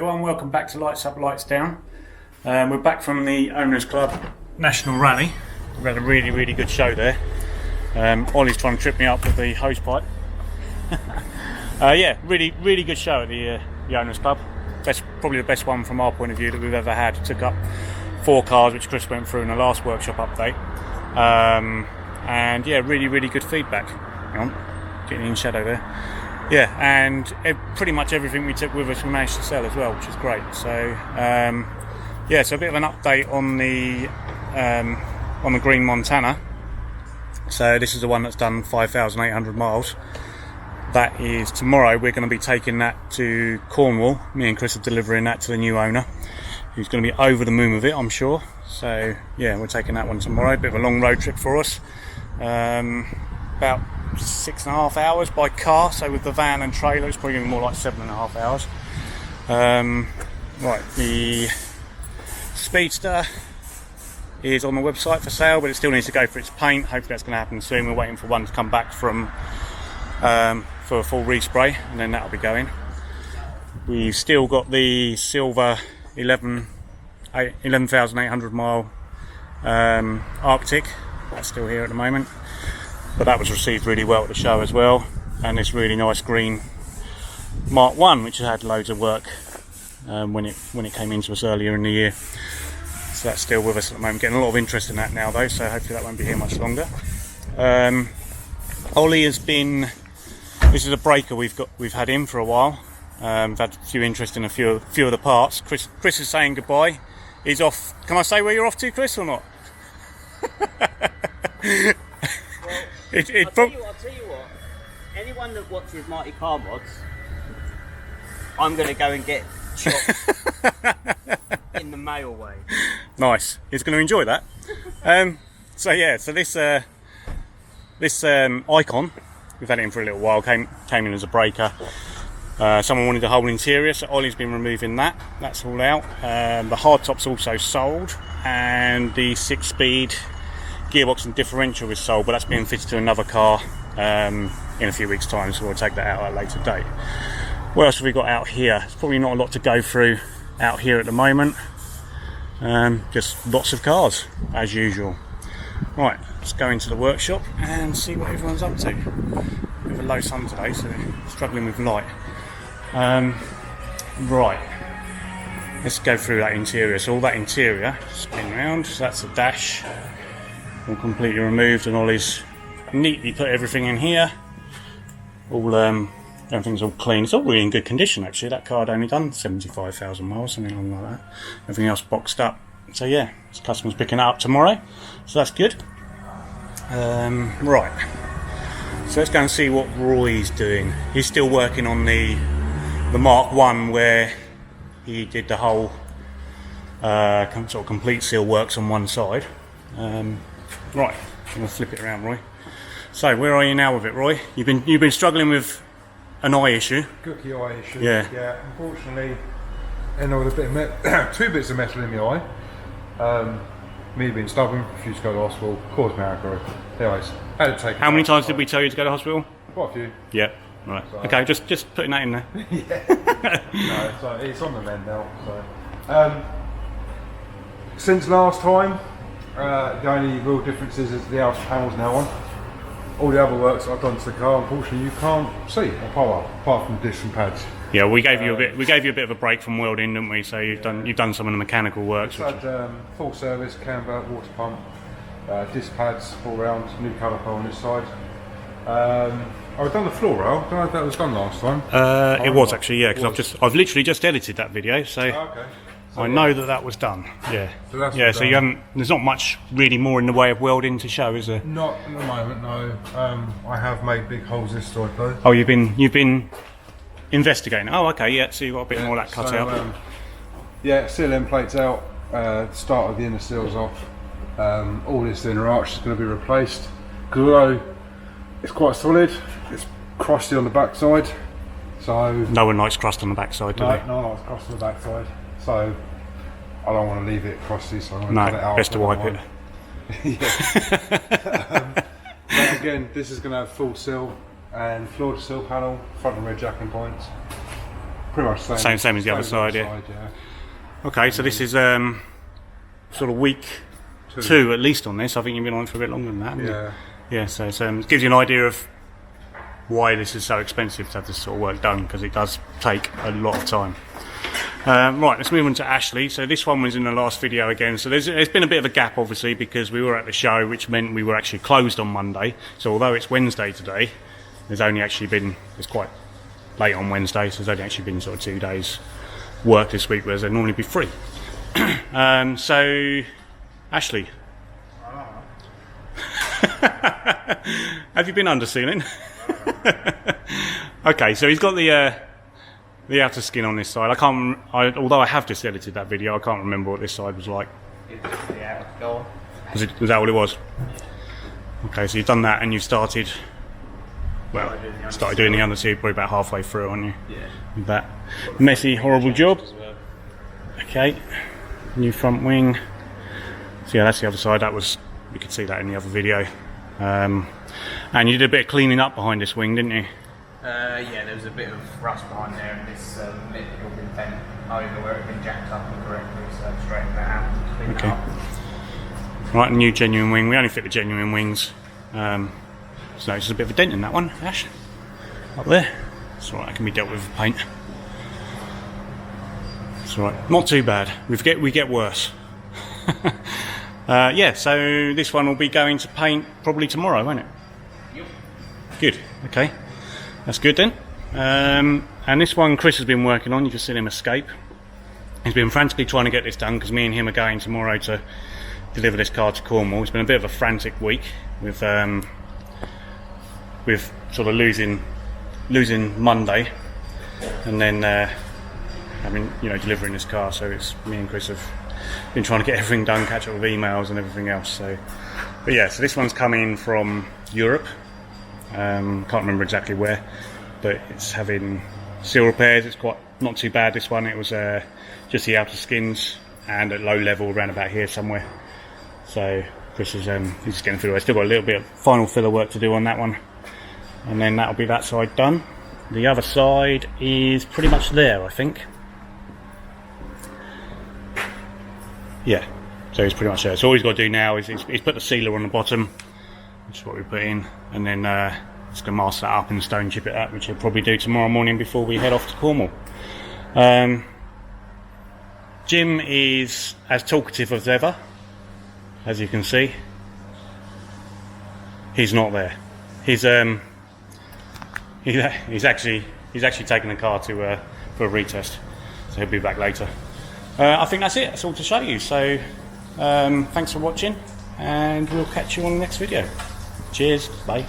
everyone, welcome back to Lights Up, Lights Down. We're back from the Owners Club National Rally. We've had a really good show there. Ollie's trying to trip me up with the hose pipe. Yeah, really good show at the Owners Club. Probably the best one from our point of view that we've ever had. Took up 4 cars, which Chris went through in the last workshop update. And yeah, really good feedback. Hang on, getting in shadow there. Yeah, and pretty much everything we took with us we managed to sell as well, which is great. So yeah, so a bit of an update on the Green Montana. So this is the one that's done 5,800 miles. That is tomorrow. We're going to be taking that to Cornwall. Me and Chris are delivering that to the new owner, who's going to be over the moon with it, I'm sure. So yeah, we're taking that one tomorrow. Bit of a long road trip for us. About 6.5 hours by car, so with the van and trailer it's probably going to be more like 7.5 hours. Right, the Speedster is on the website for sale, but it still needs to go for its paint. Hopefully that's going to happen soon. We're waiting for one to come back from for a full respray, and then that'll be going. We've still got the silver 11,800 mile Arctic. That's still here at the moment. But that was received really well at the show as well, and this really nice green Mk1, which has had loads of work when it came into us earlier in the year. So that's still with us at the moment. Getting a lot of interest in that now though, so hopefully that won't be here much longer. Ollie has been. This is a breaker we've had in for a while. We've had a few interest in a few of the parts. Chris is saying goodbye. He's off. Can I say where you're off to, Chris, or not? I'll tell you what, anyone that watches Mighty Car Mods, I'm going to go and get chopped in the male way. Nice, he's going to enjoy that. So yeah, so this Icon, we've had it in for a little while, came in as a breaker. Someone wanted the whole interior, so Ollie's been removing that. That's all out. The hardtop's also sold, and the 6-speed gearbox and differential is sold, but that's being fitted to another car in a few weeks' time, so we'll take that out at a later date. What else have we got out here? There's probably not a lot to go through out here at the moment. Just lots of cars, as usual. Right, let's go into the workshop and see what everyone's up to. We have a low sun today, so we're struggling with light. Right, let's go through that interior. So all that interior, spin round, so that's the dash. All completely removed, and Ollie's neatly put everything in here. All everything's all clean. It's all really in good condition actually. That car had only done 75,000 miles, something along like that. Everything else boxed up. So yeah, this customer's picking it up tomorrow, so that's good. Right, so let's go and see what Roy's doing. He's still working on the Mk1, where he did the whole sort of complete seal works on one side. Right, I'm going to flip it around, Roy. So, where are you now with it, Roy? You've been struggling with an eye issue. Cookie eye issue. Yeah. Unfortunately, ended up with a bit of 2 bits of metal in the eye. Me being stubborn, refused to go to the hospital, caused me outgrowth. Anyways, had to take. How many times did we tell you to go to hospital? Quite a few. Yeah. Right. So, okay, just putting that in there. Yeah. No, so it's on the mend now. So, since last time. The only real difference is the outer panel's now on. All the other works I've done to the car, unfortunately, you can't see apart from discs and pads. Yeah, we gave you a bit of a break from welding, didn't we? So you've done some of the mechanical works. Had full service, camber, water pump, disc pads all round, new caliper on this side. I've done the floor rail. Don't know if that was done last time. It was actually, yeah, because I've literally just edited that video, so. Okay. So, I know that was done. Yeah. So that's so you haven't. There's not much really more in the way of welding to show, is there? Not at the moment, no. I have made big holes this side though. Oh, you've been investigating. Oh, okay, yeah. So you've got a bit more of that cut out. Yeah, seal end plates out. Start of the inner seals off. All this inner arch is going to be replaced. Because although it's quite solid, it's crusty on the back side. So no one likes crust on the back side, do they? No one likes crust on the back side. So I don't want to leave it crusty, so I'm going to cut it out. Best to wipe it. But again, this is going to have full sill and floor to sill panel, front and rear jacking points. pretty much Same as the other side, yeah. Okay, so this is sort of week two at least on this. I think you've been on it for a bit longer than that, haven't you? Yeah, so it gives you an idea of why this is so expensive to have this sort of work done, because it does take a lot of time. Right, let's move on to Ashlee. So this one was in the last video again. So there's been a bit of a gap, obviously, because we were at the show, which meant we were actually closed on Monday. So although it's Wednesday today, there's only actually been, it's quite late on Wednesday, so there's only actually been sort of 2 days work this week, whereas there'd normally be 3. So, Ashlee. Have you been undersealing? Okay, so he's got the outer skin on this side. Although I have just edited that video, I can't remember what this side was like. Was that what it was? Okay, so you've done that and you've started doing the underseal probably about halfway through, aren't you? Yeah. With that messy, horrible job. Okay, new front wing. So yeah, that's the other side. You could see that in the other video. And you did a bit of cleaning up behind this wing, didn't you? Yeah, there was a bit of rust behind there, and this lip had all been bent over where it had been jacked up incorrectly, so I straightened that out and cleaned it up. Right, new genuine wing. We only fit the genuine wings. So there's just a bit of a dent in that one, Ash. Up there. It's alright, that can be dealt with paint. It's alright. Not too bad. We get worse. Yeah, so this one will be going to paint probably tomorrow, won't it? Yep. Good, okay. That's good then. And this one Chris has been working on, you just seen him escape. He's been frantically trying to get this done because me and him are going tomorrow to deliver this car to Cornwall. It's been a bit of a frantic week with sort of losing Monday and then delivering this car. So it's me and Chris have been trying to get everything done, catch up with emails and everything else. So this one's coming from Europe. Can't remember exactly where, but it's having seal repairs. It's not too bad, this one. It was just the outer skins and at low level around about here somewhere. So Chris is he's just getting through. I've still got a little bit of final filler work to do on that one, and then that'll be that side done. The other side is pretty much there, I think. Yeah, so it's pretty much there. So all he's got to do now is he's put the sealer on the bottom, which is what we put in, and then just going to mask that up and stone chip it up, which he'll probably do tomorrow morning before we head off to Cornwall. Jim is as talkative as ever, as you can see. He's not there. He's actually taking the car to for a retest, so he'll be back later. I think that's it. That's all to show you. So thanks for watching, and we'll catch you on the next video. Cheers. Bye.